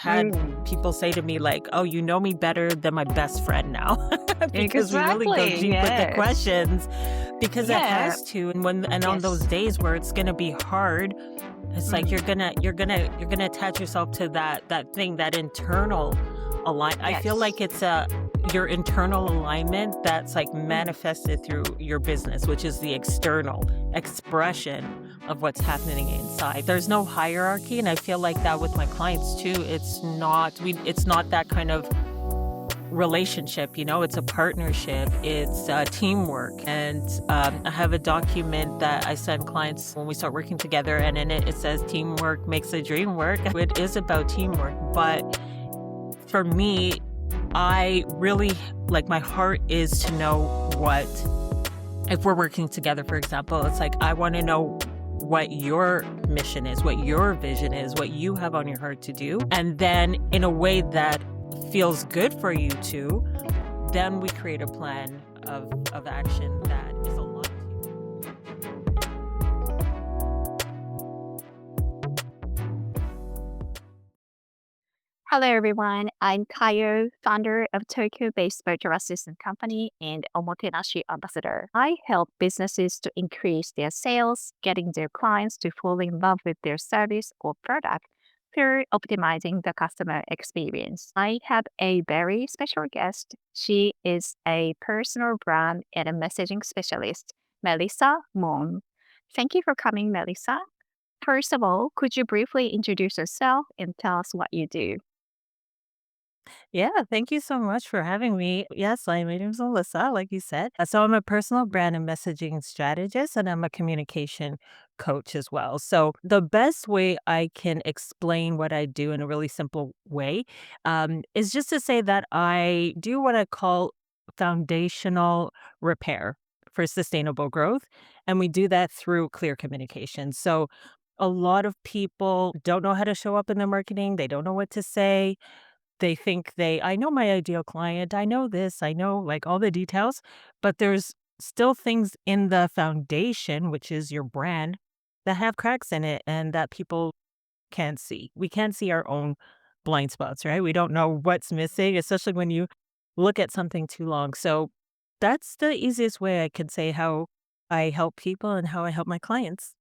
had Mm, people say to me like, "Oh, you know me better than my best friend now," because we really go exactly. deep with the Yes. questions, because it Yeah. has to. And on those Yes. days where it's gonna be hard, it's like Mm, you're gonna attach yourself to that thing, that internal align. I feel yes. like it's a your internal alignment that's like Mm. manifested through your business, which is the external expression of what's happening inside. There's no hierarchy, and I feel like that with my clients too. It's not that kind of relationship, it's a partnership, it's teamwork. And I have a document that I send clients when we start working together, and in it says teamwork makes the dream work. It is about teamwork, but for me, I really like, my heart is to know what, if we're working together, for example, it's like I want to know what your mission is, what your vision is, what you have on your heart to do. And then in a way that feels good for you too, then we create a plan of action that is aligned to you. Hello, everyone. I'm Kayo, founder of Tokyo-based virtual assistant company and Omotenashi ambassador. I help businesses to increase their sales, getting their clients to fall in love with their service or product through optimizing the customer experience. I have a very special guest. She is a personal brand and a messaging specialist, Melissa Maughn. Thank you for coming, Melissa. First of all, could you briefly introduce yourself and tell us what you do? Yeah, thank you so much for having me. Yes, my name is Alyssa, like you said. So I'm a personal brand and messaging strategist, and I'm a communication coach as well. So the best way I can explain what I do in a really simple way is just to say that I do what I call foundational repair for sustainable growth. And we do that through clear communication. So a lot of people don't know how to show up in their marketing. They don't know what to say. They think I know my ideal client, I know this, I know, like, all the details, but there's still things in the foundation, which is your brand, that have cracks in it and that people can't see. We can't see our own blind spots, right? We don't know what's missing, especially when you look at something too long. So that's the easiest way I could say how I help people and how I help my clients.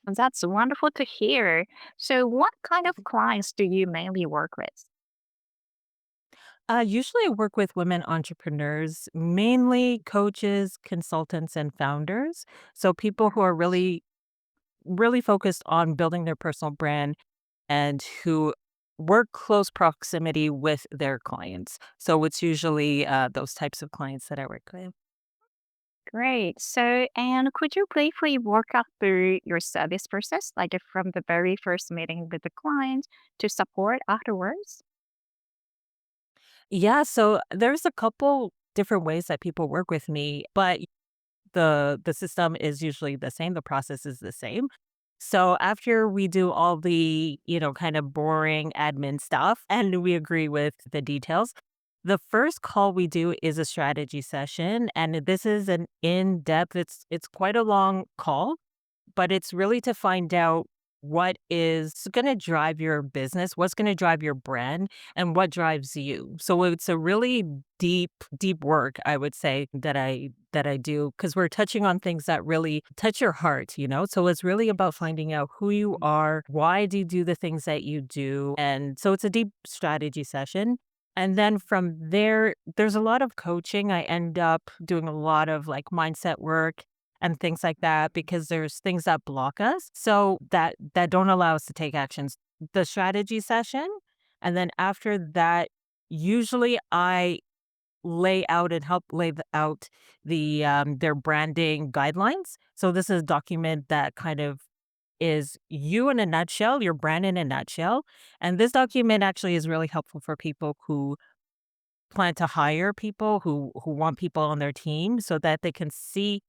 That's wonderful to hear. So, what kind of clients do you mainly work with? Usually I work with women entrepreneurs, mainly coaches, consultants, and founders. So people who are really, really focused on building their personal brand and who work close proximity with their clients. So it's usually those types of clients that I work with. Great. So, and could you briefly walk us through your service process, like from the very first meeting with the client to support afterwards? Yeah, so there's a couple different ways that people work with me, but the system is usually the same. The process is the same. So after we do all the, kind of boring admin stuff and we agree with the details, the first call we do is a strategy session. And this is an in-depth, it's quite a long call, but it's really to find out what is going to drive your business, what's going to drive your brand, and what drives you. So it's a really deep, deep work, I would say, that I do, because we're touching on things that really touch your heart. So it's really about finding out who you are, why do you do the things that you do, and so it's a deep strategy session. And then from there, there's a lot of coaching. I end up doing a lot of like mindset work and things like that, because there's things that block us, so that don't allow us to take actions. The strategy session, and then after that, usually I lay out and help out their branding guidelines. So this is a document that kind of is you in a nutshell, your brand in a nutshell. And this document actually is really helpful for people who plan to hire people, who want people on their team, so that they can see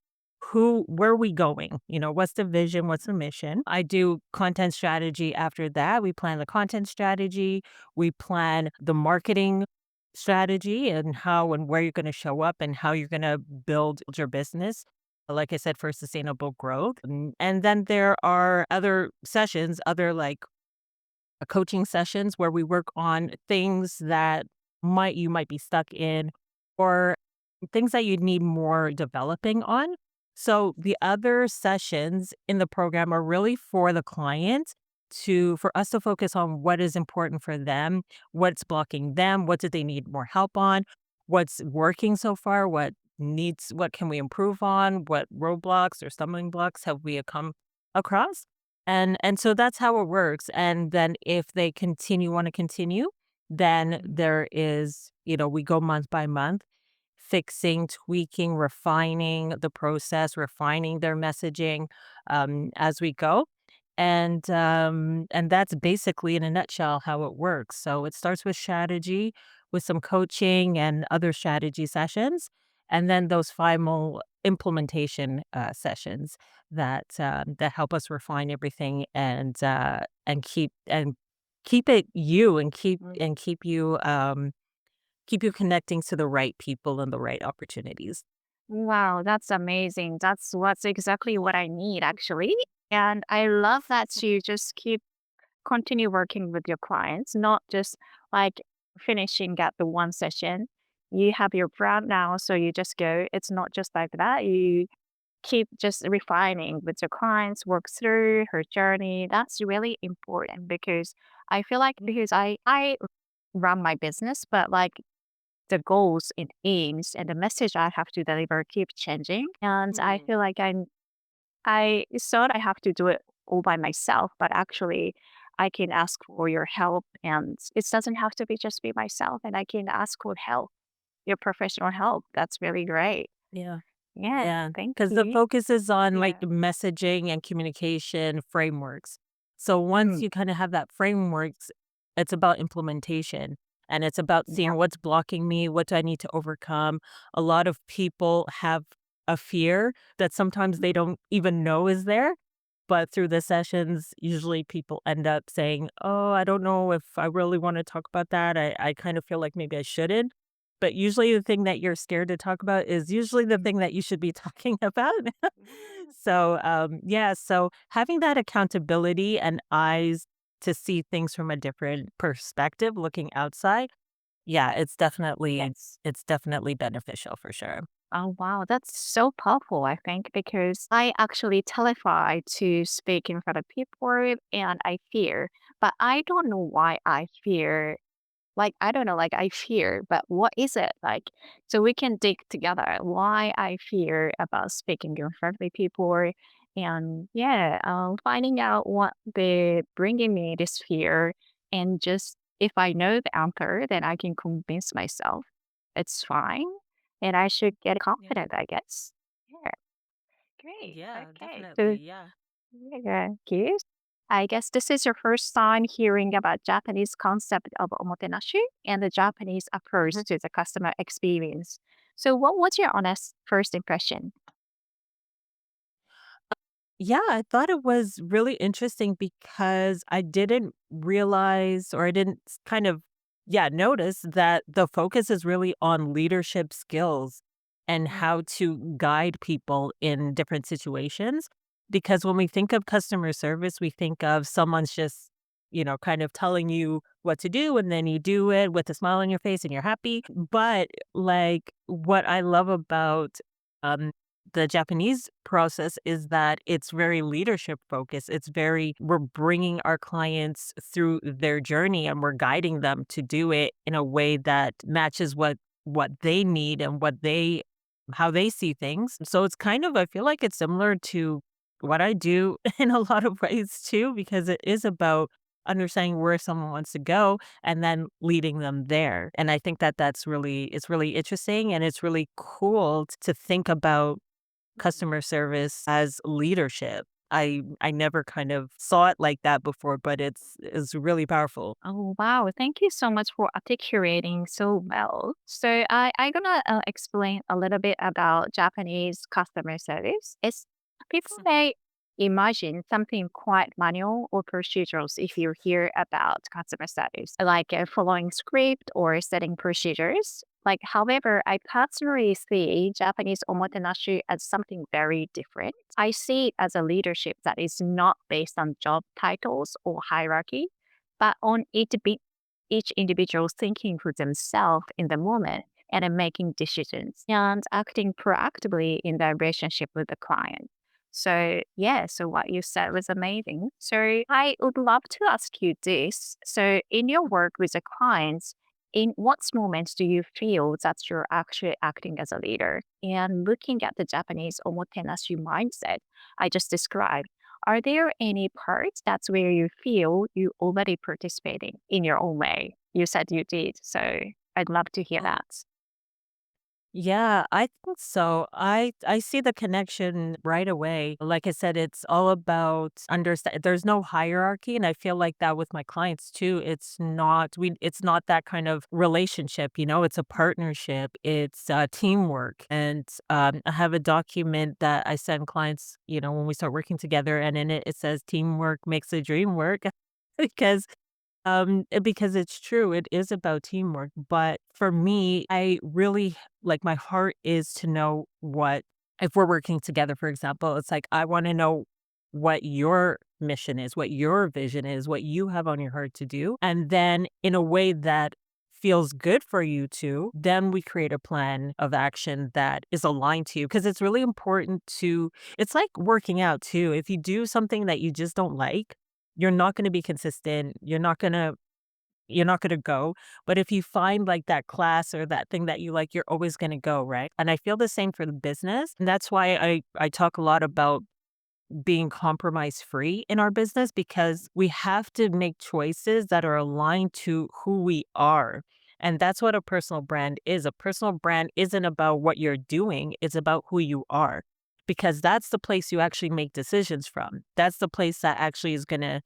where are we going? What's the vision? What's the mission? I do content strategy after that. We plan the content strategy, we plan the marketing strategy, and how and where you're going to show up and how you're going to build your business. Like I said, for sustainable growth. And then there are other sessions, other like coaching sessions where we work on things that you might be stuck in, or things that you need more developing on. So the other sessions in the program are really for the client, for us to focus on what is important for them, what's blocking them, what do they need more help on, what's working so far, what can we improve on, what roadblocks or stumbling blocks have we come across. And so that's how it works. And then if they want to continue, then there is, we go month by month, fixing, tweaking, refining the process, refining their messaging as we go. And that's basically in a nutshell how it works. So it starts with strategy, with some coaching and other strategy sessions, and then those final implementation sessions that help us refine everything and keep it you and keep you connecting to the right people and the right opportunities. Wow, that's amazing. That's what's exactly what I need actually. And I love that you just continue working with your clients, not just like finishing at the one session. You have your brand now, so you just go. It's not just like that. You keep just refining with your clients, work through her journey. That's really important because I feel like because I run my business, but like the goals and aims and the message I have to deliver keep changing. And I Mm. feel like I thought I have to do it all by myself, but actually I can ask for your help and it doesn't have to be just be myself and I can ask for help, your professional help. That's really great. Yeah. Yeah, Yeah, thank because the you. focus is on, like, Yeah. messaging and communication frameworks. So once Mm, you kinda have that frameworks, it's about implementation, and it's about yeah. seeing what's blocking me, what do I need to overcome. A lot of people have a fear that sometimes they don't even know is there, but through the sessions, usually people end up saying, "Oh, I don't know if I really wanna talk about that. I kind of feel like maybe I shouldn't." But usually the thing that you're scared to talk about is usually the thing that you should be talking about. So, yeah, so having that accountability and eyes to see things from a different perspective, looking outside, yeah, Yes. it's definitely beneficial for sure. Oh, wow. That's so powerful, I think, because I actually terrified to speak in front of people and I fear, but I don't know why I fear. Like, I don't know, like I fear, but what is it like? So we can dig together why I fear about speaking in front of people and yeah, finding out what they bringing me this fear and just if I know the answer, then I can convince myself it's fine and I should get Yeah. confident, I guess. Yeah, great. Yeah, Okay. definitely. So Yeah. yeah, cute. I guess this is your first time hearing about Japanese concept of omotenashi and the Japanese approach to the customer experience. So what was your honest first impression? Yeah, I thought it was really interesting because I didn't realize or I didn't kind of, yeah, notice that the focus is really on leadership skills and how to guide people in different situations. Because when we think of customer service, we think of someone's just, kind of telling you what to do and then you do it with a smile on your face and you're happy. But like what I love about um, the Japanese process is that it's very leadership focused. We're bringing our clients through their journey and we're guiding them to do it in a way that matches what they need and how they see things. So it's kind of, I feel like it's similar to what I do in a lot of ways too, because it is about understanding where someone wants to go and then leading them there. And I think that it's really interesting and it's really cool to think about customer service as leadership. I never kind of saw it like that before, but it's really powerful. Oh, wow. Thank you so much for articulating so well. So I'm gonna explain a little bit about Japanese customer service. It's people may imagine something quite manual or procedurals if you hear about customer service, like following script or setting procedures. Like, however, I personally see Japanese omotenashi as something very different. I see it as a leadership that is not based on job titles or hierarchy but on each individual thinking for themselves in the moment and then making decisions and acting proactively in their relationship with the client. So, yeah, so what you said was amazing. So, I would love to ask you this. So, in your work with the clients, in what moments do you feel that you're actually acting as a leader? And looking at the Japanese omotenashi mindset I just described, are there any parts that's where you feel you already participating in your own way? You said you did, so I'd love to hear Oh, that. yeah, I think so. I see the connection right away. Like I said, it's all about understand. There's no hierarchy, and I feel like that with my clients too. It's not that kind of relationship. It's a partnership. It's teamwork, and I have a document that I send clients. When we start working together, and in it it says teamwork makes the dream work, because because it's true, it is about teamwork, but for me, I really like, my heart is to know what if we're working together, for example, it's like, I wanna know what your mission is, what your vision is, what you have on your heart to do, and then in a way that feels good for you too, then we create a plan of action that is aligned to you, because it's really important to it's like working out too, if you do something that you just don't like, you're not gonna be consistent, you're not gonna go, but if you find, like, that class or that thing that you like, you're always gonna go, right? And I feel the same for the business, and that's why I talk a lot about being compromise free in our business, because we have to make choices that are aligned to who we are. And that's what a personal brand is. A personal brand isn't about what you're doing, it's about who you are. Because that's the place you actually make decisions from. That's the place that actually is going to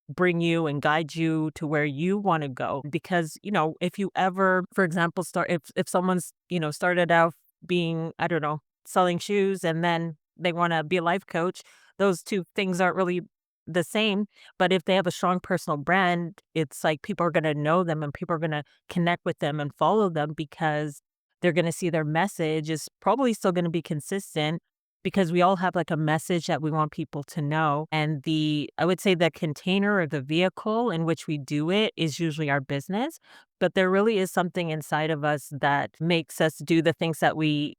bring you and guide you to where you want to go, because if you ever, for example, start if someone's started out being, I don't know, selling shoes, and then they want to be a life coach, those two things aren't really the same. But if they have a strong personal brand, it's like people are going to know them and people are going to connect with them and follow them, because they're going to see their message is probably still going to be consistent, because we all have like a message that we want people to know. And I would say the container or the vehicle in which we do it is usually our business. But there really is something inside of us that makes us do the things that we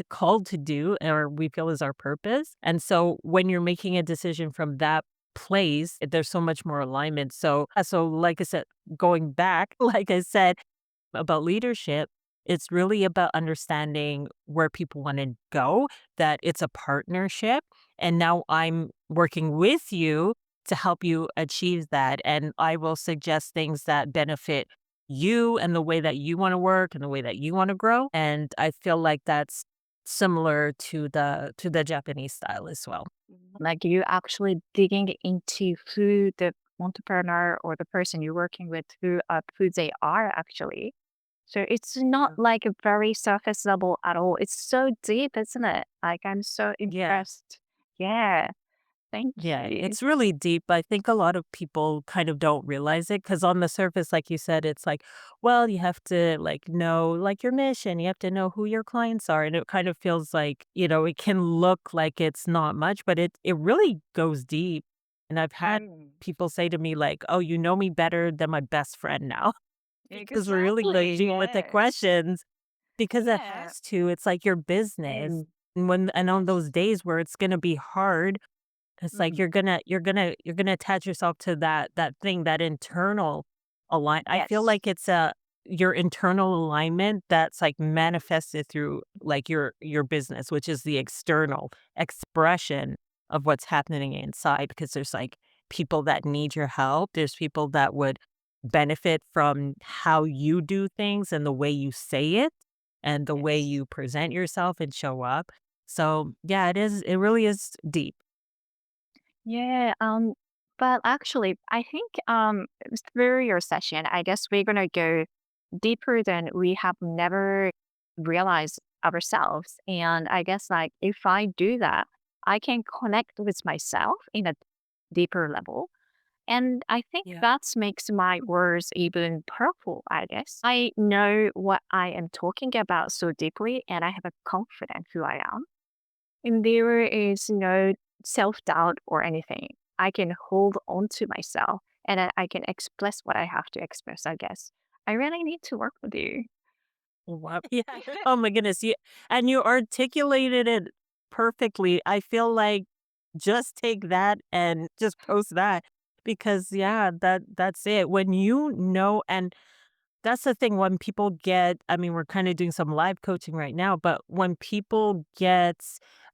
called to do, or we feel is our purpose. And so when you're making a decision from that place, there's so much more alignment. So like I said, going back, like I said, about leadership, it's really about understanding where people want to go, that it's a partnership. And now I'm working with you to help you achieve that. And I will suggest things that benefit you and the way that you want to work and the way that you want to grow. And I feel like that's similar to the Japanese style as well. Like you actually digging into who the entrepreneur or the person you're working with, who they are actually. So it's not Yeah. like a very surface level at all. It's so deep, isn't it? Like I'm so Yeah. impressed. Yeah, thank Yeah, you. it's really deep. I think a lot of people kind of don't realize it, because on the surface, like you said, it's like, well, you have to like know like your mission, you have to know who your clients are. And it kind of feels like, it can look like it's not much, but it really goes deep. And I've had Mm, people say to me, like, oh, you know me better than my best friend now. Because we're really going exactly. deep with the Yes. questions, because it Yeah. has to. It's like your business. Mm, And on yes. those days where it's gonna be hard, it's like Mm, you're gonna attach yourself to that thing, that internal I feel yes. like it's your internal alignment that's like manifested through like your business, which is the external expression of what's happening inside, because there's like people that need your help. There's people that would benefit from how you do things and the way you say it and the way Yes. you present yourself and show up. So, yeah, it really is deep. Yeah, but actually, I think through your session, I guess we're gonna go deeper than we have never realized ourselves. And I guess like if I do that, I can connect with myself in a deeper level. And I think Yeah. that makes my words even powerful, I guess. I know what I am talking about so deeply, and I have a confidence who I am. And there is no self doubt or anything. I can hold on to myself and then I can express what I have to express, I guess. I really need to work with you. Wow. Yeah. Oh my goodness. You articulated it perfectly. I feel like just take that and just post that because yeah, that's it. When you know, and that's the thing when people get, I mean, we're kind of doing some live coaching right now, but when people get,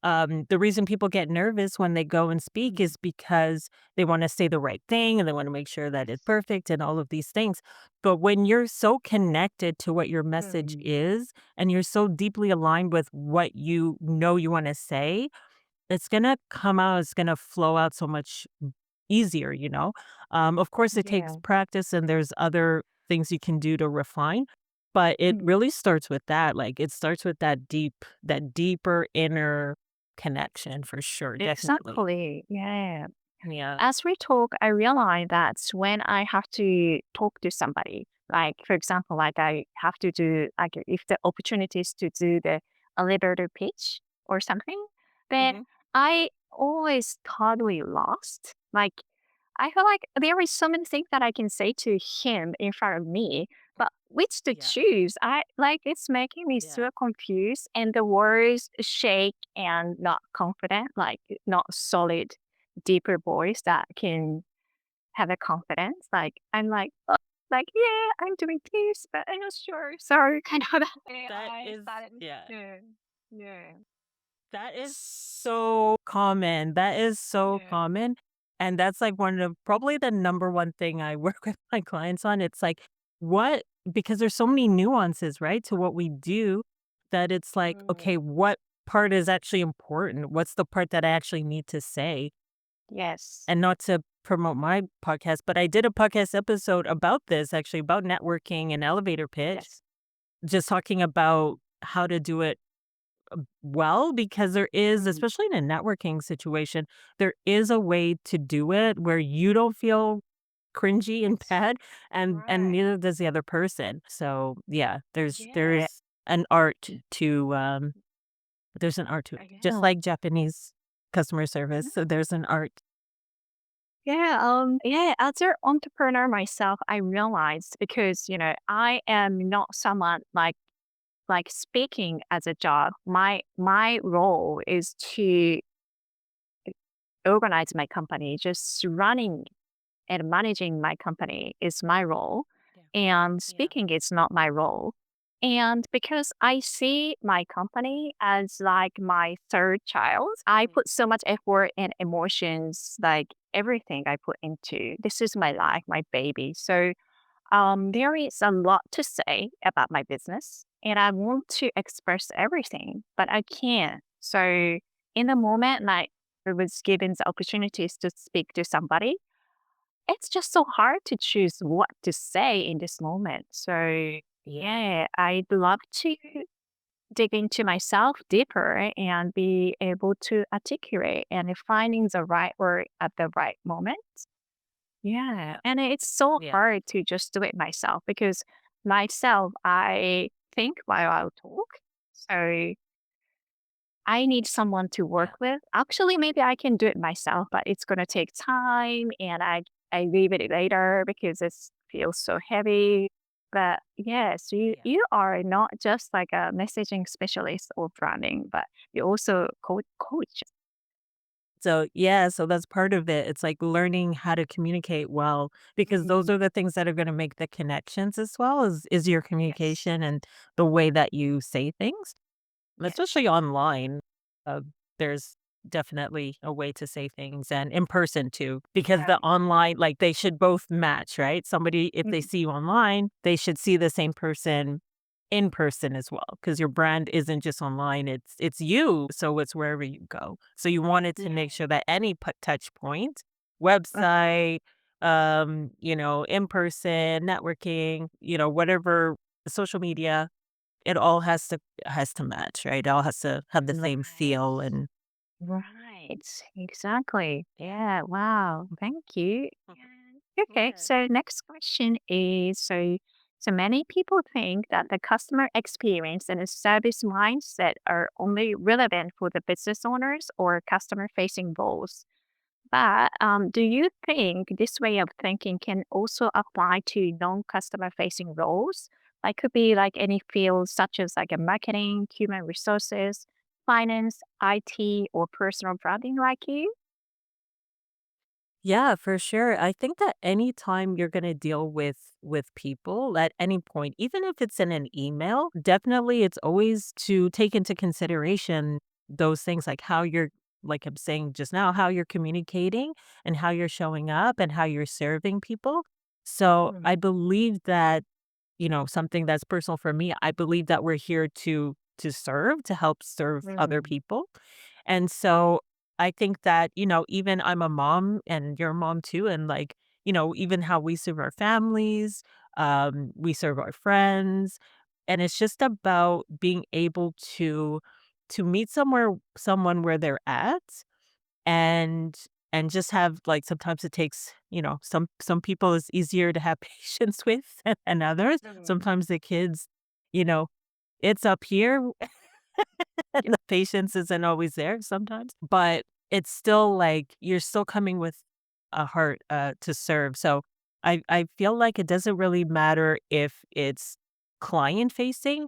the reason people get nervous when they go and speak Mm. is because they want to say the right thing and they want to make sure that it's perfect and all of these things. But when you're so connected to what your message Mm. is and you're so deeply aligned with what you know you want to say, it's gonna come out, it's gonna flow out so much easier, you know? Of course, it takes Yeah. practice and there's other things you can do to refine, but it Mm. really starts with that. Like, it starts with that deeper inner connection for sure, definitely. Exactly. Yeah. Yeah. As we talk, I realize that when I have to talk to somebody, like for example, like I have to do like if the opportunity is to do the elevator pitch or something, then Mhm. I always totally lost. Like I feel like there is so many things that I can say to him in front of me, but which to Yeah. choose? I like it's making me Yeah. so confused and the words shake and not confident, like not solid deeper voice that can have a confidence. Like I'm like yeah, I'm doing this, but I'm not sure. So kind of that way That I is started. yeah. Yeah, yeah, That is so common. That is so yeah. common, and that's, like, one of probably the number one thing I work with my clients on. It's like, what because there's so many nuances, right, to what we do that it's like, okay, Mm. what part is actually important? What's the part that I actually need to say? Yes, And not to promote my podcast, but I did a podcast episode about this, actually, about networking and elevator pitch, yes. just talking about how to do it well, because there is, Mm. especially in a networking situation, there is a way to do it where you don't feel cringy and Yes. bad, and Right. neither does the other person. So, yeah, Yeah. there's an art to, there's an art to it, just Yeah. like Japanese customer service, so there's an art. Yeah, yeah, as an entrepreneur myself, I realized because, I am not someone like speaking as a job. My role is to organize my company, just running and managing my company is my role. Yeah, And yeah. speaking is not my role. And because I see my company as like my third child, I Mhm. put so much effort and emotions, like everything I put into this is my life, my baby. So there is a lot to say about my business, and I want to express everything, but I can't. So in the moment, like I was given the opportunities to speak to somebody, it's just so hard to choose what to say in this moment. So, Yeah, yeah, I'd love to dig into myself deeper and be able to articulate and finding the right word at the right moment. Yeah. yeah, And it's so yeah, hard to just do it myself because myself, I think while I talk. So I need someone to work yeah, with. Actually, maybe I can do it myself, but it's gonna take time and I leave it later because it feels so heavy. But yes, you yeah. you are not just like a messaging specialist or branding, but you also coach. So, yeah, so that's part of it. It's like learning how to communicate well because those Mhm. are the things that are gonna make the connections as well is your Yes. communication and the way that you say things, Yes. especially online. Uh, there's definitely a way to say things and in person too, because the Right. online, like, they should both match, right? Somebody, if they Mhm. see you online, they should see the same person in person as well, because your brand isn't just online, it's you, so it's wherever you go. So you wanted to make Yeah. sure that any touch point, Uh-huh. website, in person, networking, whatever, social media, it all has to match, right? It all has to have the same Right. feel and Right. Exactly. yeah. Yeah. Wow. Thank you. Mhm. Okay, Yeah. so next question is so many people think that the customer experience and the service mindset are only relevant for the business owners or customer facing roles. But do you think this way of thinking can also apply to non-customer facing roles? Like could be like any fields such as like a marketing, human resources, finance, IT, or personal branding like you? Yeah, for sure. I think that anytime you're going to deal with people at any point, even if it's in an email, definitely it's always to take into consideration those things like how you're like I'm saying just now, how you're communicating and how you're showing up and how you're serving people. So, Mm, I believe that something that's personal for me, I believe that we're here to serve, to help serve other mm, people. And so I think that, even I'm a mom and you're a mom too, and like, even how we serve our families, we serve our friends. And it's just about being able to meet someone where they're at and and just have like sometimes it takes, some people it's easier to have patience with and others. mm. Sometimes the kids, you know, it's up here and Yeah, the patience isn't always there sometimes, but it's still like you're still coming with a heart to serve. So I feel like it doesn't really matter if it's client facing,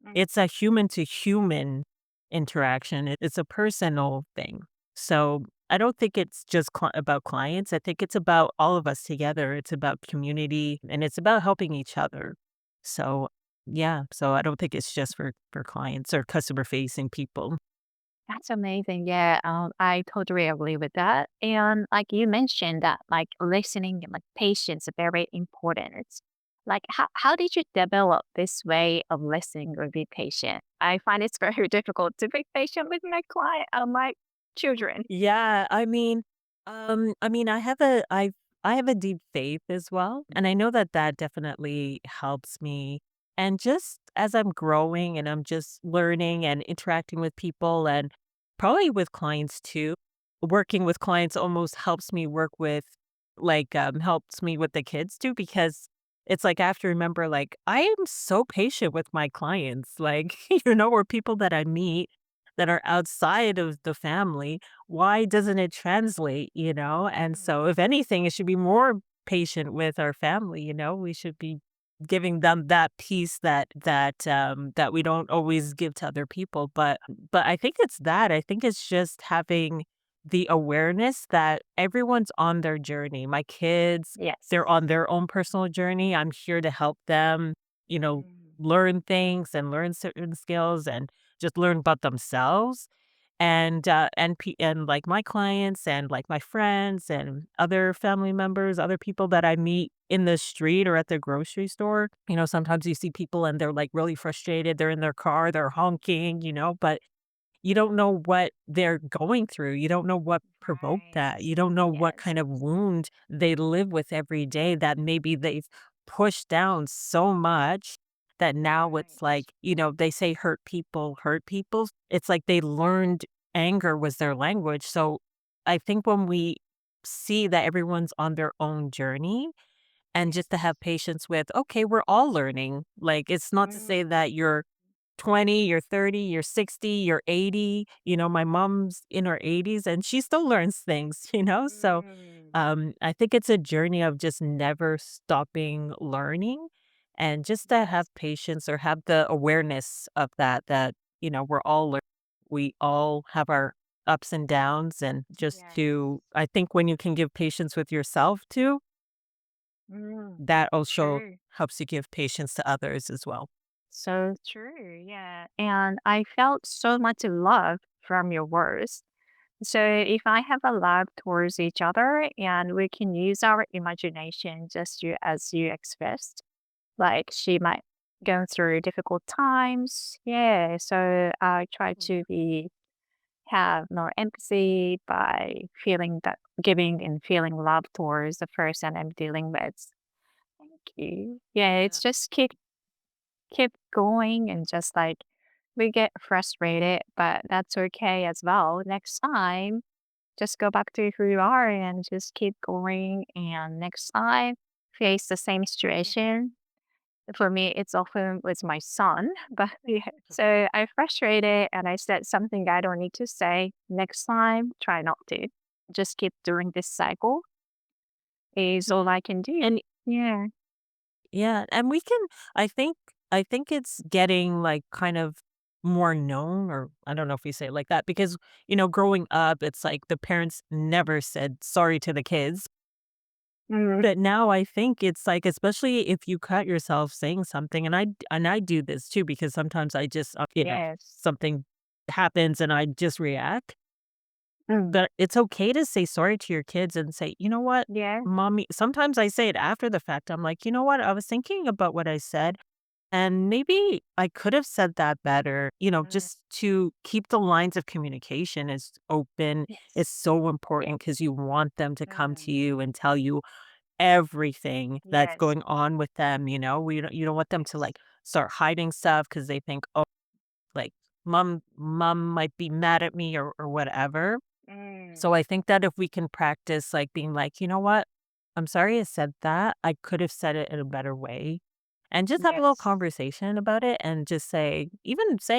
mm, it's a human to human interaction. It's a personal thing. So I don't think it's just about clients. I think it's about all of us together. It's about community and it's about helping each other. So yeah, so I don't think it's just for clients or customer facing people. that's amazing. Yeah, I totally agree with that. And like you mentioned that like listening and like patience are very important. Like how did you develop this way of listening or be patient? I find it's very difficult to be patient with my my children. Yeah, I mean, I have a deep faith as well, and I know that that definitely helps me. And just as I'm growing and I'm just learning and interacting with people and probably with clients too, working with clients almost helps me work with helps me with the kids too because it's like I have to remember like I am so patient with my clients, like or people that I meet that are outside of the family, why doesn't it translate, And so if anything, it should be more patient with our family, We should be giving them that peace that we don't always give to other people. But I think it's that. I think it's just having the awareness that everyone's on their journey. My kids, they're Yes. on their own personal journey. I'm here to help them, you know, Mm. learn things and learn certain skills and just learn about themselves. And like my clients and like my friends and other family members, other people that I meet in the street or at the grocery store, sometimes you see people and they're like really frustrated. They're in their car, they're honking, but you don't know what they're going through. You don't know what provoked Right. that. You don't know what Yes. kind of wound they live with every day that maybe they've pushed down so much that now it's Right. like, they say hurt people hurt people. It's like they learned anger was their language. So I think when we see that everyone's on their own journey and just to Yes. have patience with, okay, we're all learning. Like, it's not to say Mm. that you're 20, you're 30, you're 60, you're 80. My mom's in her 80s and she still learns things, So Mm. I think it's a journey of just never stopping learning and just to have Yes. patience or have the awareness of that, we're all learning. We all have our ups and downs and just Yes. to I think when you can give patience with yourself too, Mm. that also True. helps you give patience to others as well. So true. Yeah. And I felt so much love from your words. So if I have a love towards each other and we can use our imagination just as you expressed, like she might go through difficult times. Yeah. So I try to be have more empathy by feeling that giving and feeling love towards the person I'm dealing with. Thank you. Yeah, it's just keep going and just like we get frustrated, but that's okay as well. Next time, just go back to who you are and just keep going. And next time, face the same situation. For me, it's often with my son, but yeah. So I frustrated and I said something I don't need to say. Next time, try not to. just keep doing this cycle is all I can do. And Yeah. yeah, and we can I think it's getting, like, kind of more known, or I don't know if we say it like that, because, growing up, it's like the parents never said sorry to the kids. Mm, But now I think it's like, especially if you cut yourself saying something, and I do this too, because sometimes I just, yes. something happens and I just react. Mm, But it's okay to say sorry to your kids and say, "You know what, yeah. mommy," sometimes I say it after the fact. I'm like, "You know what? I was thinking about what I said, and maybe I could have said that better," Mm, just to keep the lines of communication as open is yes. so Yes. important, because you want them to come to Mm, you and tell you everything that's yes. going on with them. You don't want them to, Yes. like, start hiding stuff because they think, "Oh, like, mom might be mad at me," or whatever. Mm, So I think that if we can practice, like, being like, "You know what? I'm sorry I said that. I could have said it in a better way." And just have a little yes. conversation about it, and just say,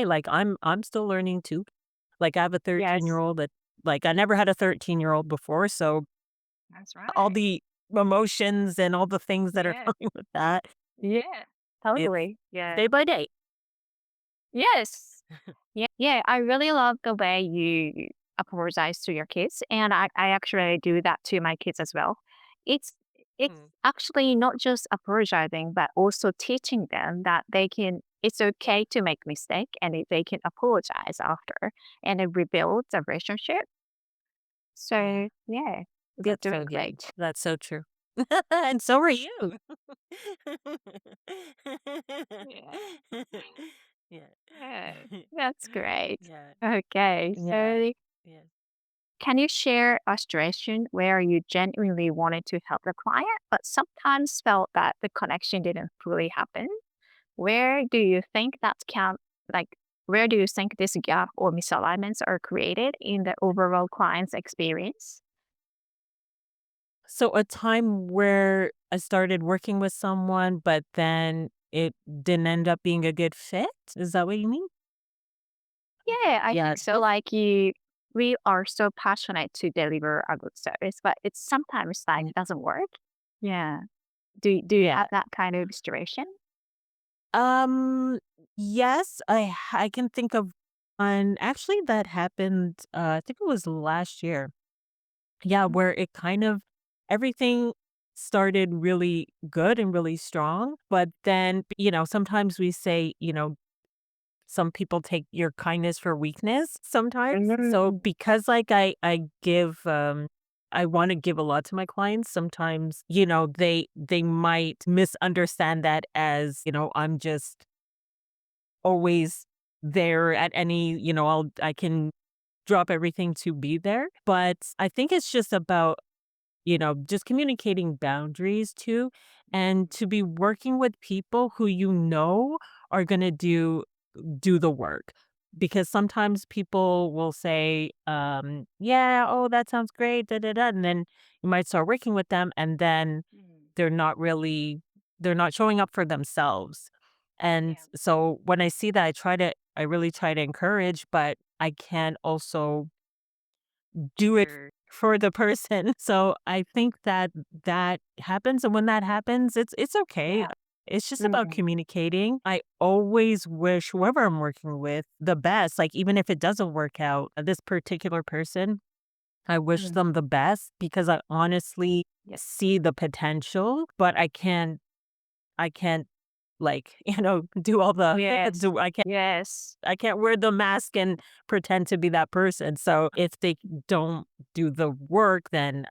like, I'm still learning too. Like, I have a Yes. 13-year-old that, like, I never had a 13-year-old before, so That's all right. the emotions and all the things that are Yeah. coming with that, Yeah. it's Totally. Yeah. day by day. Yes. Yeah. Yeah. I really love the way you apologize to your kids. And I actually do that to my kids as well. It's it's Mm. actually not just apologizing, but also teaching them that it's okay to make mistake and if they can apologize after and it rebuilds a relationship. Yeah. So yeah, they're doing Yeah, great. that's so true. And so are you. Yeah. Yeah. Yeah. That's great. Yeah. Okay. Yeah. So Yeah. can you share a situation where you genuinely wanted to help the client, but sometimes felt that the connection didn't fully happen? Where do you think that can, like, where do you think this gap or misalignments are created in the overall client's experience? So a time where I started working with someone, but then it didn't end up being a good fit? Is that what you mean? Yeah, I Yeah. think so. Like we are so passionate to deliver a good service, but it's sometimes like doesn't work. Yeah. Do you Yeah. have that kind of situation? Um, yes, I can think of one actually that happened, I think it was last year. Yeah, where it kind of everything started really good and really strong, but then, sometimes we say, some people take your kindness for weakness sometimes. So Mm, because, like, I want to give a lot to my clients, sometimes, they might misunderstand that as, I'm just always there at any, I can drop everything to be there. But I think it's just about, just communicating boundaries too, and to be working with people who are going to do the work. Because sometimes people will say, yeah, oh, that sounds great, da da da. And then you might start working with them, and then mm, they're not really, they're not showing up for themselves. And yeah. so when I see that, I really try to encourage, but I can also do it Sure. for the person. So I think that that happens, and when that happens, it's okay. Yeah. It's just about Mm, communicating. I always wish whoever I'm working with the best. Like, even if it doesn't work out, this particular person, I wish mm, them the best, because I honestly yes. see the potential, but I can't, like, do all the Yes. do I can't Yes. I can't wear the mask and pretend to be that person. So if they don't do the work, then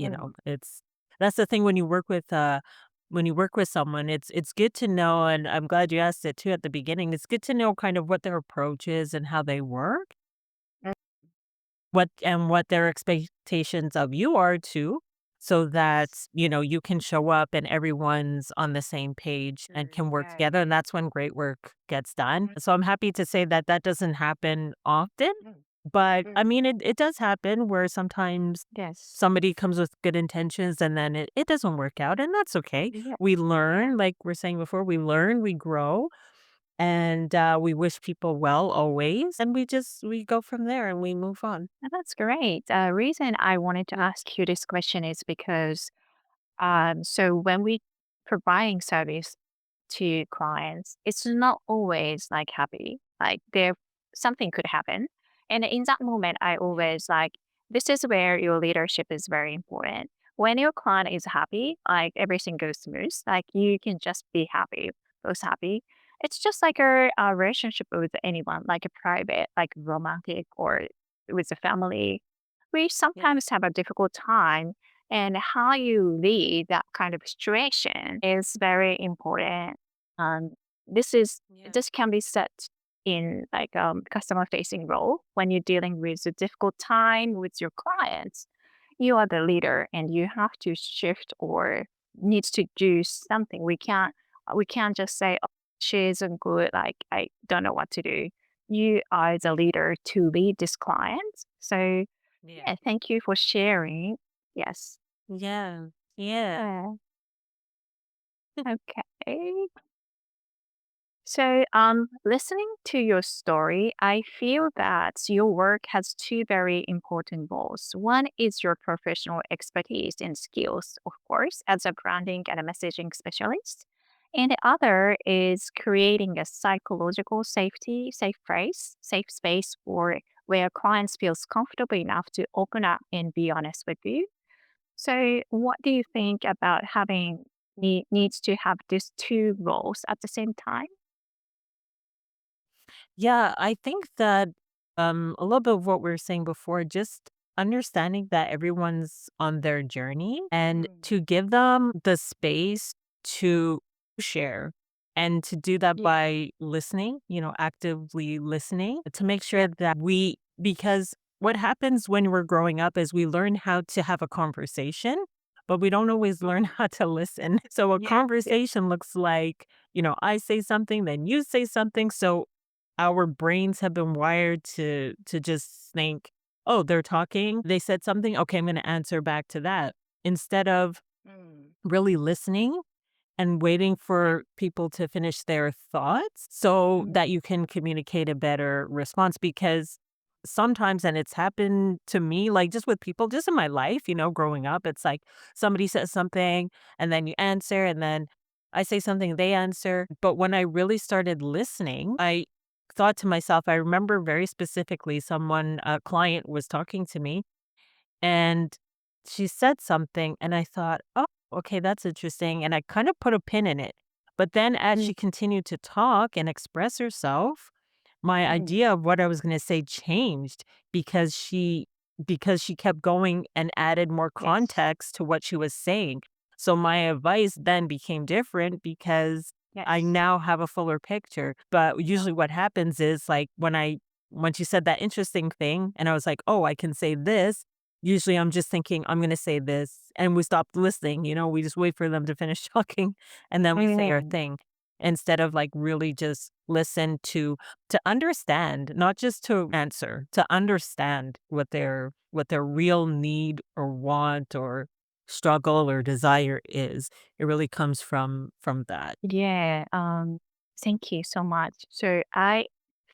Mm, that's the thing when you work with someone, it's good to know, and I'm glad you asked it too at the beginning. It's good to know kind of what their approach is and how they work, mm, what their expectations of you are too, so that, yes. you can show up and everyone's on the same page and Sure. can work Yeah. together, and that's when great work gets done. Mm, So I'm happy to say that that doesn't happen often, mm, but I mm, mean, it does happen where sometimes yes. somebody comes with good intentions and then it doesn't work out, and that's okay. Yeah. We Yeah. learn, like we're saying before, we learn, we grow, and we wish people well always, and we go from there and we move on. And that's great. Reason I wanted to Mm. ask you this question is because so when we providing service to clients, it's not always like happy. Like there something could happen. And in that moment I Yeah. always like this is where your leadership is very important. When your client is happy, like everything goes smooth, like you can just be happy, both happy. It's just like a relationship with anyone, like a private, like romantic or with a family. We Yeah. sometimes have a difficult time and how you lead that kind of situation is very important. Um, this is Yeah. this can be set in like customer facing role when you're dealing with a difficult time with your clients. You are the leader and you have to shift or needs to do something. We can't just say, oh, she isn't good. Like I don't know what to do. You are the leader to lead this client. So Yeah. yeah, thank you for sharing. Yes. Yeah. Yeah. Uh, okay. So, listening to your story, I feel that your work has two very important roles. One is your professional expertise and skills, of course, as a branding and a messaging specialist. And the other is creating a psychological safe place, safe space for where clients feels comfortable enough to open up and be honest with you. So, what do you think about having needs to have these two roles at the same time? Yeah, I think that a little bit of what we were saying before, just understanding that everyone's on their journey and Mm. to give them the space to share and to do that Yeah. by listening, actively listening to make Yeah. sure that because what happens when we're growing up is we learn how to have a conversation, but we don't always learn Mm. how to listen. So a Yeah. Yeah. conversation looks like, I say something, then you say something. So our brains have been wired to just think, "Oh, they're talking. They said something. Okay, I'm gonna answer back to that." Instead of Mm. really listening and waiting Yeah. for people to finish their thoughts so Mm. that you can communicate a better response because sometimes and it's happened to me like just with people just in my life, growing up, it's like somebody says something and then you answer and then I say something, they answer. But when I really started listening, I thought to myself, I remember very specifically a client was talking to me and she said something, and I thought, "Oh, okay, that's interesting," and I kind of put a pin in it. But then as Mm. she continued to talk and express herself, my Mm. idea of what I was gonna say changed because she kept going and added more Yes. context to what she was saying. So my advice then became different because I Yes. now have a fuller picture. But usually what happens is like when she said that interesting thing and I was like, "Oh, I can say this." Usually I'm just thinking, "I'm gonna say this," and we stopped listening, we just wait for them to finish talking and then we say our Mm. thing instead of like really just listen to understand, not just to answer, to understand what their real need or want or struggle or desire is. It really comes from that. Yeah. Thank you so much. So I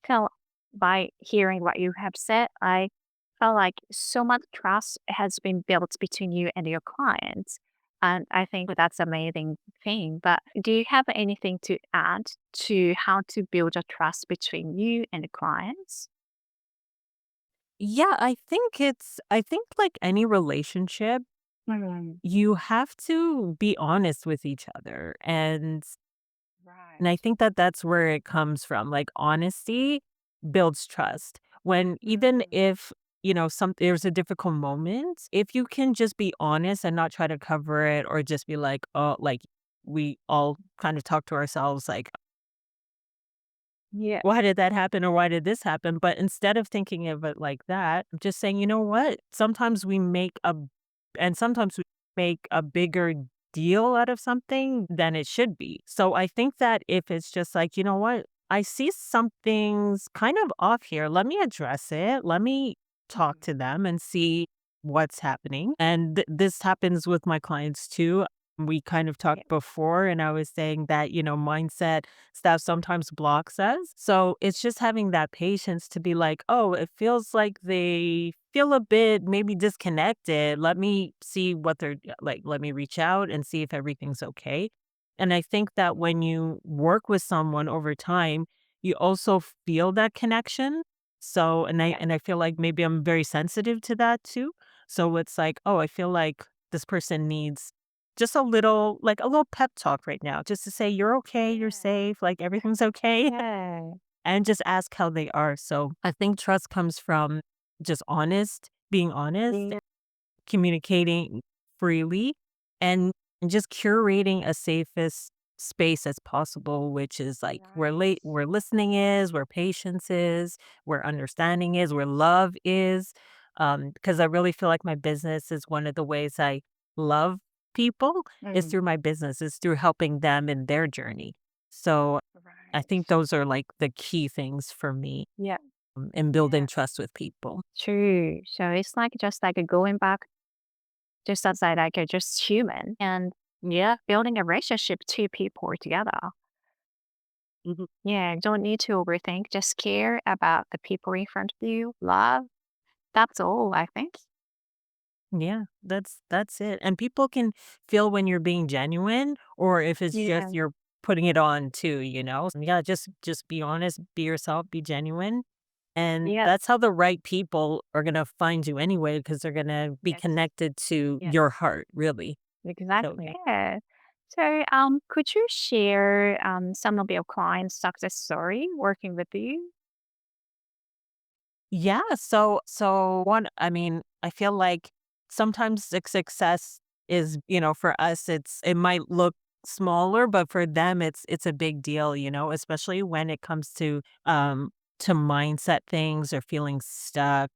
felt by hearing what you have said, I felt like so much trust has been built between you and your clients. And I think that's amazing thing. But do you have anything to add to how to build a trust between you and the clients? Yeah, I think like any relationship, Mm. you have to be honest with each other and I Right. think that that's where it comes from. Like honesty builds trust. When even Mm. if, there's a difficult moment, if you can just be honest and not try to cover it or just be like, oh, like we all kind of talk to ourselves like, Yeah. why did that happen or why did this happen? But instead of thinking of it like that, just saying, you know what? Sometimes we make a bigger deal out of something than it should be. So I think that if it's just like, you know what? I see something's kind of off here. Let me address it. Let me talk Mm. to them and see what's happening. And this happens with my clients too. We kind of Yeah. talked before, and I was saying that, mindset stuff sometimes blocks us. So it's just having that patience to be like, oh, it feels like they feel a bit maybe disconnected. Let me see what they're like, let me reach out and see if everything's okay. And I think that when you work with someone over time, you also feel that connection. So, Yeah. and I feel like maybe I'm very sensitive to that too. So it's like, oh, I feel like this person needs just a little pep talk right now, just to say, "You're okay, you're Yeah. safe, like, everything's okay," Yeah. and just ask how they are. So, I think trust comes from just being honest, Yeah. communicating freely, and just curating a safest space as possible, which is, like, Right. where listening is, where patience is, where understanding is, where love is, because I really feel like my business is one of the ways I love people is Mm. through my business, is through helping them in their journey. So, I Right. think those are, like, the key things for me, Yeah. in building Yeah. trust with people. True. So it's like just like a going back, just as like a just human and yeah, building a relationship two people together. Mhm. Yeah, don't need to overthink. Just care about the people in front of you. Love. That's all, I think. Yeah, that's it, and people can feel when you're being genuine or if it's just Yeah. you're putting it on too, So, yeah, just be honest, be yourself, be genuine, and Yes. that's how the right people are gonna find you anyway because 'cause they're gonna be Yes. connected to Yes. your heart, really. So, Exactly. yeah. Yeah. So, could you share some of your clients' success story working with you? Yeah, so one I mean, I feel like sometimes success is, for us it might look smaller, but for them it's a big deal, especially when it comes to mindset things or feeling stuck.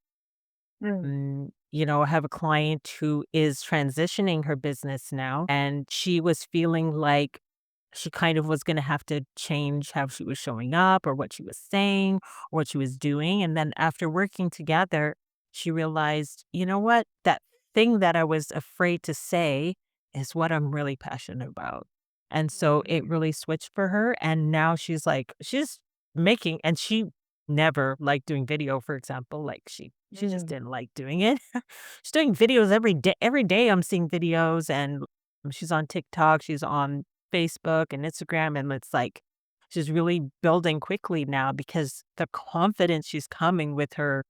Mm. I have a client who is transitioning her business now, and she was feeling like she kind of was gonna have to change how she was showing up or what she was saying or what she was doing, and then after working together, she realized, "You know what? That thing that I was afraid to say is what I'm really passionate about." And so it Mm. really switched for her, and now she's making and she never liked doing video, for example, like, she just Mm. didn't like doing it. She's doing videos every day I'm seeing videos, and she's on TikTok, she's on Facebook and Instagram, and it's like she's really building quickly now because the confidence she's coming with her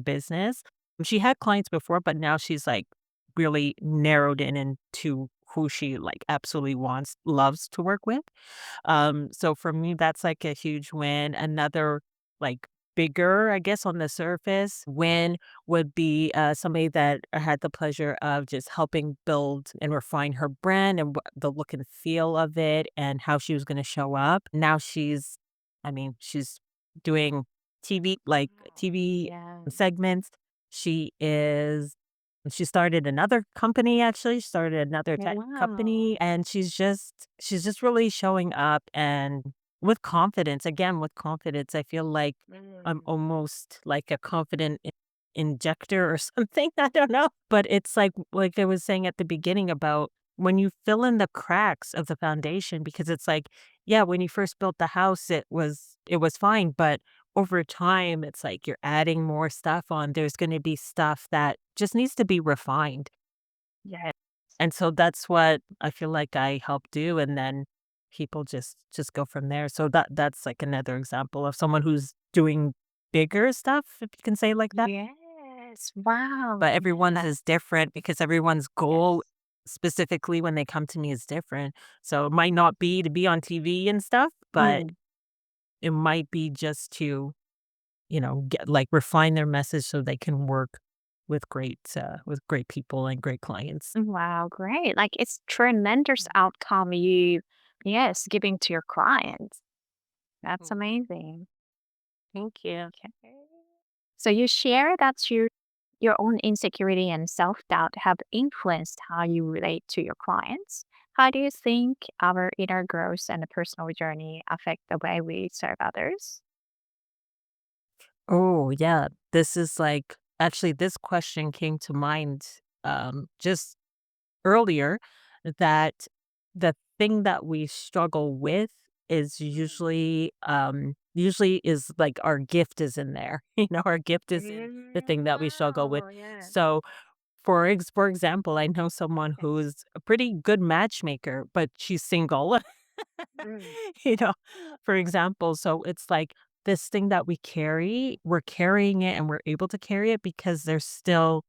business. She had clients before, but now she's like really narrowed in into who she like absolutely loves to work with. So for me, that's like a huge win. Another like bigger, I guess, on the surface win would be somebody that I had the pleasure of just helping build and refine her brand and the look and feel of it and how she was going to show up. Now she's doing Wow. TV Yeah. segments. She is she started another company actually, she started another tech Wow. company, and she's just really showing up and with confidence. Again, with confidence, I feel like I'm Mm. almost like a confident injector or something, I don't know. But it's like I was saying at the beginning about when you fill in the cracks of the foundation because it's like, yeah, when you first built the house, it was fine, but over time, it's like you're adding more stuff on. There's gonna be stuff that just needs to be refined. Yeah. And so that's what I feel like I help do, and then people just go from there. So that's like another example of someone who's doing bigger stuff, if you can say it like that. Yes. Wow. But everyone's Yeah. is different because everyone's goal Yes. specifically when they come to me is different. So it might not be to be on TV and stuff, but Mm. it might be just to get like refine their message so they can work with great people and great clients. Wow, great. Like it's tremendous outcome you, yes, giving to your clients. That's Mhm. amazing. Thank you. Okay. So you share that your own insecurity and self-doubt have influenced how you relate to your clients. How do you think our inner growth and the personal journey affect the way we serve others? Oh, yeah. This is like actually this question came to mind just earlier. that the thing that we struggle with is Mm. usually is like our gift is in there. Our gift is in the thing that we struggle with. Oh, yeah. So for example, I know someone Yeah. who's a pretty good matchmaker, but she's single. Mm. you know, for example. So it's like this thing that we carry, we're carrying it and we're able to carry it because there's still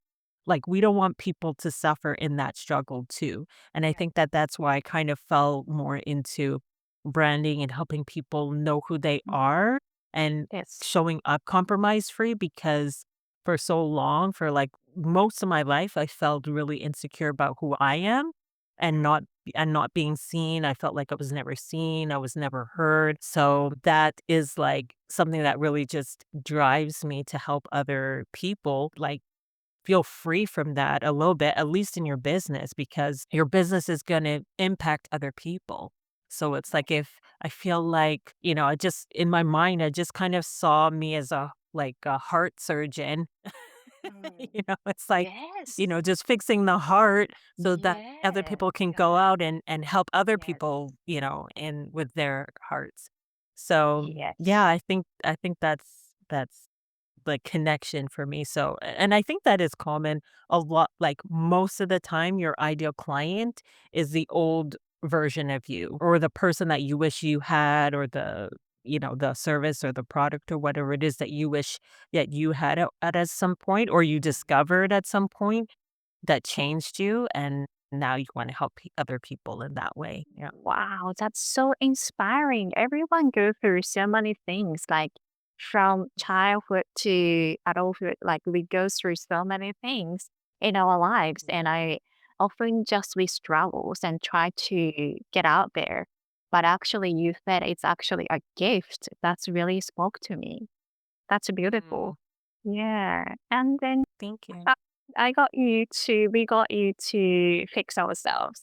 like we don't want people to suffer in that struggle too. And I Yeah. think that that's why I kind of fell more into branding and helping people know who they Mm. are and Yes. showing up compromise free because for so long, for like most of my life, I felt really insecure about who I am and Mm. not being seen. I felt like I was never seen, I was never heard. So that is like something that really just drives me to help other people like feel free from that a little bit, at least in your business, because your business is going to impact other people. So it's like if I feel like, I just in my mind, I just kind of saw me as a like a heart surgeon. Mm. It's like, Yes. just fixing the heart so that other Yes. people can go Yeah. out and help other Yes. people, and with their hearts. So Yes. yeah, I think that's the connection for me. So, and I think that is common a lot. Like most of the time, your ideal client is the old version of you or the person that you wish you had or the service or the product or whatever it is that you wish that you had at some point or you discovered at some point that changed you. And now you want to help other people in that way. Yeah. Wow, that's so inspiring. Everyone go through so many things, like from childhood to adulthood. Like we go through so many things in our lives, and I often just we struggles and try to get out there. But actually, you said it's actually a gift. That's really spoke to me. That's Mm, beautiful. Yeah, and then thank you. uh, we got you to fix ourselves.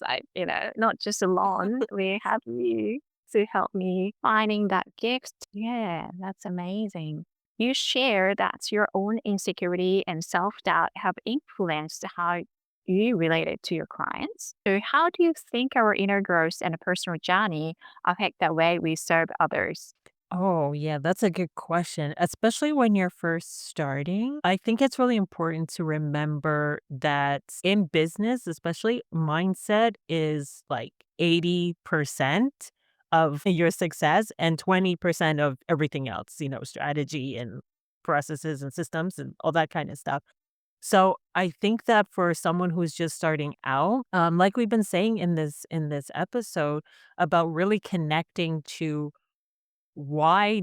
Not just alone. We have you to help me finding that gift. Yeah, that's amazing. You share that your own insecurity and self doubt have influenced how you related to your clients. So, how do you think our inner growth and personal journey affect the way we serve others? Oh, yeah, that's a good question, especially when you're first starting. I think it's really important to remember that in business, especially mindset is like 80% of your success and 20% of everything else, strategy and processes and systems and all that kind of stuff. So I think that for someone who's just starting out, like we've been saying in this episode about really connecting to why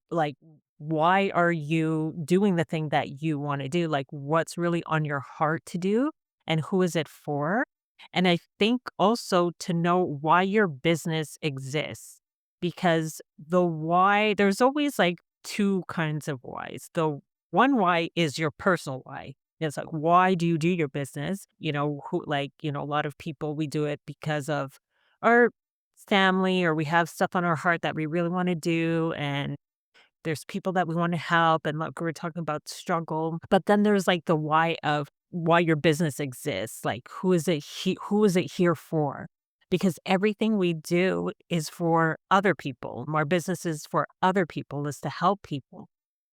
like why are you doing the thing that you want to do, like what's really on your heart to do and who is it for. And I think also to know why your business exists, because the why, there's always like two kinds of whys. The one why is your personal why. It's like, why do you do your business? A lot of people, we do it because of our family or we have stuff on our heart that we really want to do, and there's people that we want to help, and like we're talking about struggle. But then there's like the why of why your business exists, like who is it here for, because everything we do is for other people. Our business is for other people, is to help people.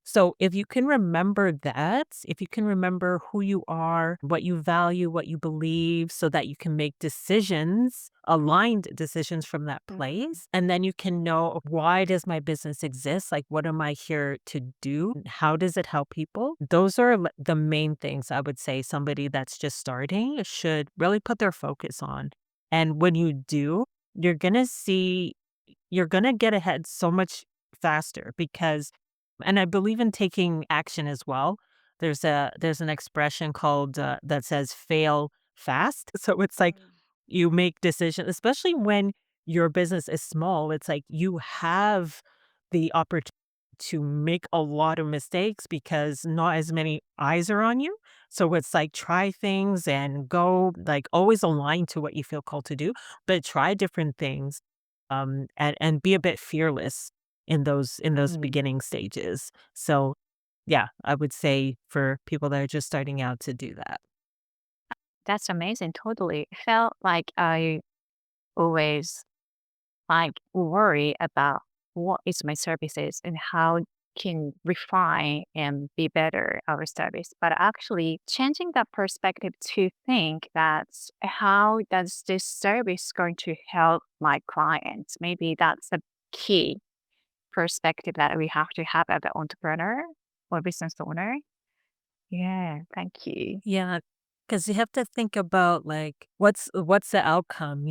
So if you can remember that, if you can remember who you are, what you value, what you believe, so that you can make decisions, aligned decisions from that Mhm. place, and then you can know, why does my business exist? Like, what am I here to do? How does it help people? Those are the main things I would say somebody that's just starting should really put their focus on. And when you do, you're going to see, you're going to get ahead so much faster because, and I believe in taking action as well. There's an expression called that says fail fast. So it's like Mm. you make decisions, especially when your business is small. It's like you have the opportunity to make a lot of mistakes because not as many eyes are on you. So it's like try things and go, like always align to what you feel called to do, but try different things, and be a bit fearless in those Mm. beginning stages. So yeah, I would say for people that are just starting out to do that. That's amazing. Totally. It felt like I always like worry about what is my services and how can refine and be better our service. But actually changing that perspective to think that how does this service going to help my clients? Maybe that's a key perspective that we have to have as an entrepreneur or business owner. Yeah, thank you. Yeah, because you have to think about, like, what's the outcome,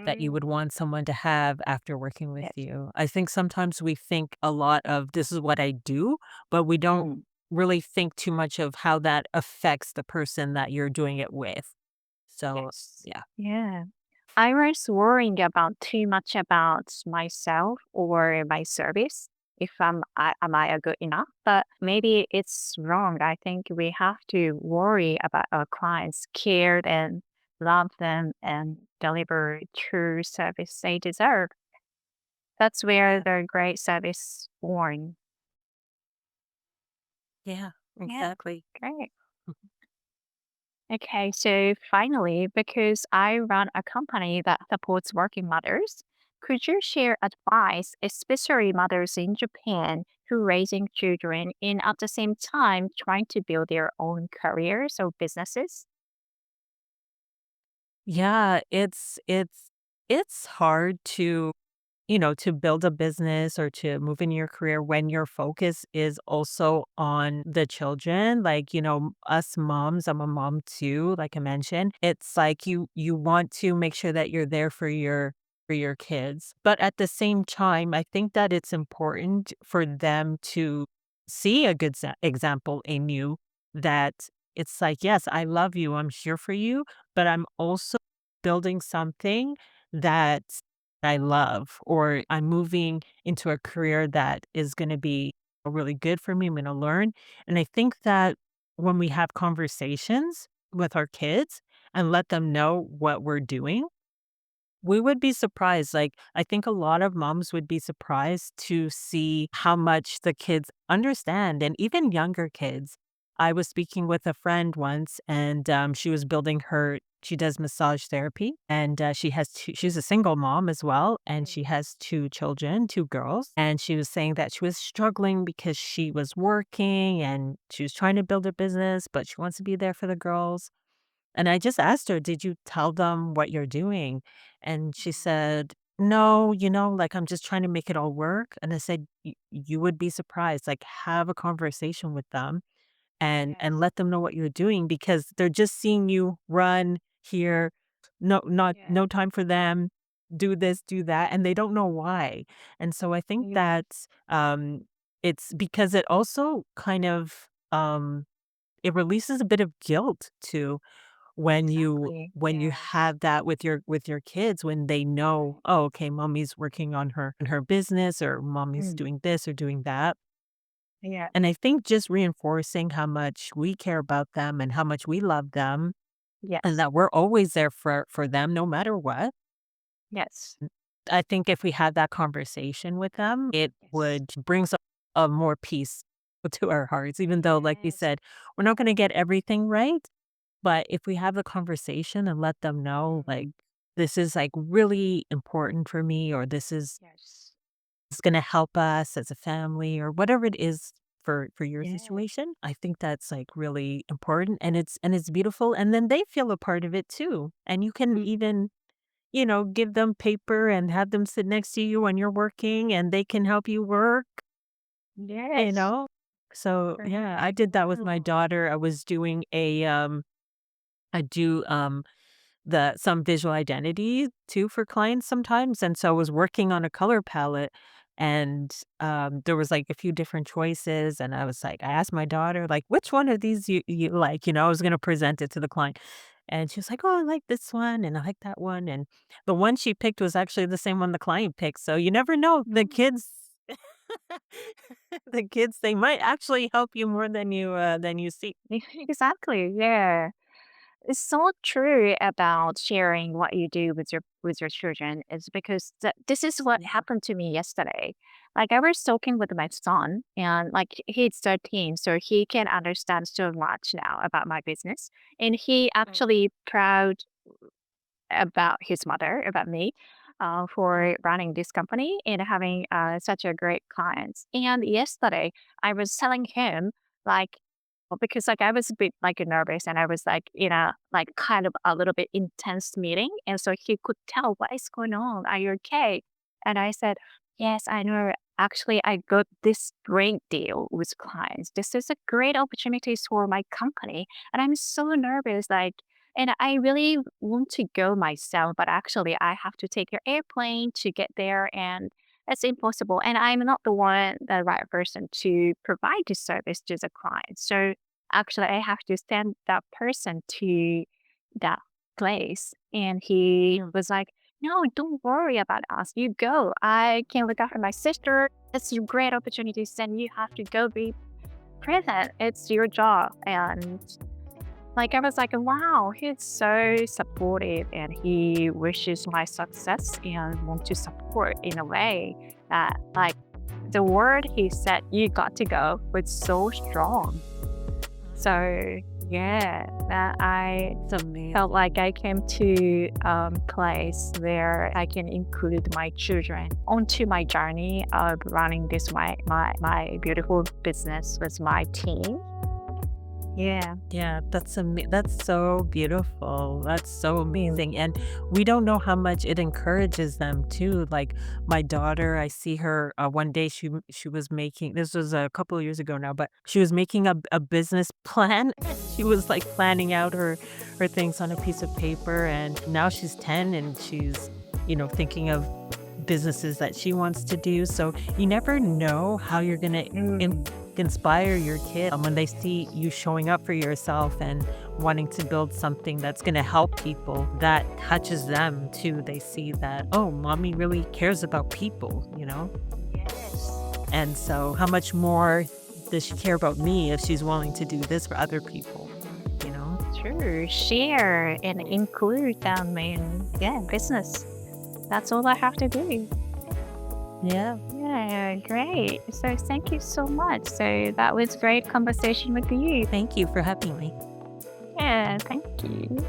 that you would Mm, want someone to have after working with yes. you. I think sometimes we think a lot of, "This is what I do," but we don't Mm, really think too much of how that affects the person that you're doing it with. So, yes. yeah. Yeah. I was worrying about too much about myself or my service. If am I a good enough? But maybe it's wrong. I think we have to worry about our clients, care and love them, and deliver true service they deserve. That's where Yeah. the great service born. Yeah, Yeah, exactly. great. Okay, so finally, because I run a company that supports working mothers, could you share advice, especially mothers in Japan who raising children and at the same time trying to build their own careers or businesses? Yeah, it's hard to build a business or to move in your career when your focus is also on the children. Like, us moms, I'm a mom too, like I mentioned. It's like you want to make sure that you're there for your kids. But at the same time, I think that it's important for them to see a good example in you, that it's like, yes, I love you. I'm here for you, but I'm also building something that I love, or I'm moving into a career that is going to be really good for me. I'm going to learn. And I think that when we have conversations with our kids and let them know what we're doing, we would be surprised. Like, I think a lot of moms would be surprised to see how much the kids understand, and even younger kids. I was speaking with a friend once, and she does massage therapy, and she's a single mom as well, and Mm, she has two children, two girls. And she was saying that she was struggling because she was working and she was trying to build a business, but she wants to be there for the girls. And I just asked her, "Did you tell them what you're doing?" And she mm, said, "No, like, I'm just trying to make it all work." And I said, You would be surprised. Like, have a conversation with them and yes. let them know what you're doing, because they're just seeing you run here, Yeah. no time for them, do this, do that, and they don't know why. And so I think Yeah. that it's because it also kind of it releases a bit of guilt too, Exactly. when you Yes. have that with your kids, when they know, Right. "Oh, okay, mommy's working on her business, or mommy's Mm, doing this or doing that." yeah. And I think just reinforcing how much we care about them and how much we love them, and Yes. that we're always there for them no matter what. Yes. I think if we had that conversation with them, it Yes. would bring a more peace to our hearts, even though, like we Yes. said, we're not gonna get everything right. But if we have the conversation and let them know, like, Mm, this is, like, really important for me, or this yes. is gonna help us as a family, or whatever it is for your Yeah. situation, I think that's, like, really important, and it's beautiful, and then they feel a part of it too. And you can Mm, even, give them paper and have them sit next to you when you're working, and they can help you work, you yes. know? So, yeah, I Right. did that with my Wow. daughter. I was doing I do, some visual identity too for clients sometimes, and so I was working on a color palette, and, there was, like, a few different choices, and I asked my daughter, like, "Which one of these you like?" I was gonna present it to the client, and she was like, "Oh, I like this one, and I like that one," and the one she picked was actually the same one the client picked, so you never know. The Mm. kids the kids, they might actually help you more than you see. Exactly. Yeah. It's so true about sharing what you do with your children is because this is what Yeah. happened to me yesterday. Like I was talking with my son and like he's 13, so he can understand so much now about my business. And he Mm, actually proud about his mother, about me, mm, for running this company and having such a great clients. And yesterday, I was telling him like, well, because like I was a bit like nervous and I was like in a like kind of a little bit intense meeting, and so he could tell what is going on. Are you okay? And I said, yes, I know. Actually, I got this great deal with clients. This is a great opportunity for my company, and I'm so nervous. Like and I really want to go myself, but actually I have to take an airplane to get there and it's impossible. And I'm not the right person to provide this service to the client. So actually I have to send that person to that place. And he mm. was like, no, don't worry about us. You go. I can look after my sister. It's a great opportunity. Then you have to go be present. It's your job. And like, I was like, wow, he's so supportive and he wishes my success and want to support in a way that, like, the word he said, you got to go, was so strong. So, yeah, that I It's felt amazing. like I came to a place where I can include my children onto my journey of running this my beautiful business with my team. Yeah. Yeah, that's so beautiful. That's so amazing, and we don't know how much it encourages them too. Like my daughter, I see her one day. She was making, this was a couple of years ago now, but she was making a business plan. She was like planning out her things on a piece of paper, and now she's 10 and she's thinking of businesses that she wants to do. So you never know how you're gonna Mm. inspire your kid when they see you showing up for yourself and wanting to build something that's going to help people. That touches them too. They see that, oh, mommy really cares about people. Yes. And so how much more does she care about me if she's willing to do this for other people? Sure, share and include them in business. That's all I have to do. Yeah. Yeah, great. So thank you so much. So that was great conversation with you. Thank you for having me. Yeah, thank you.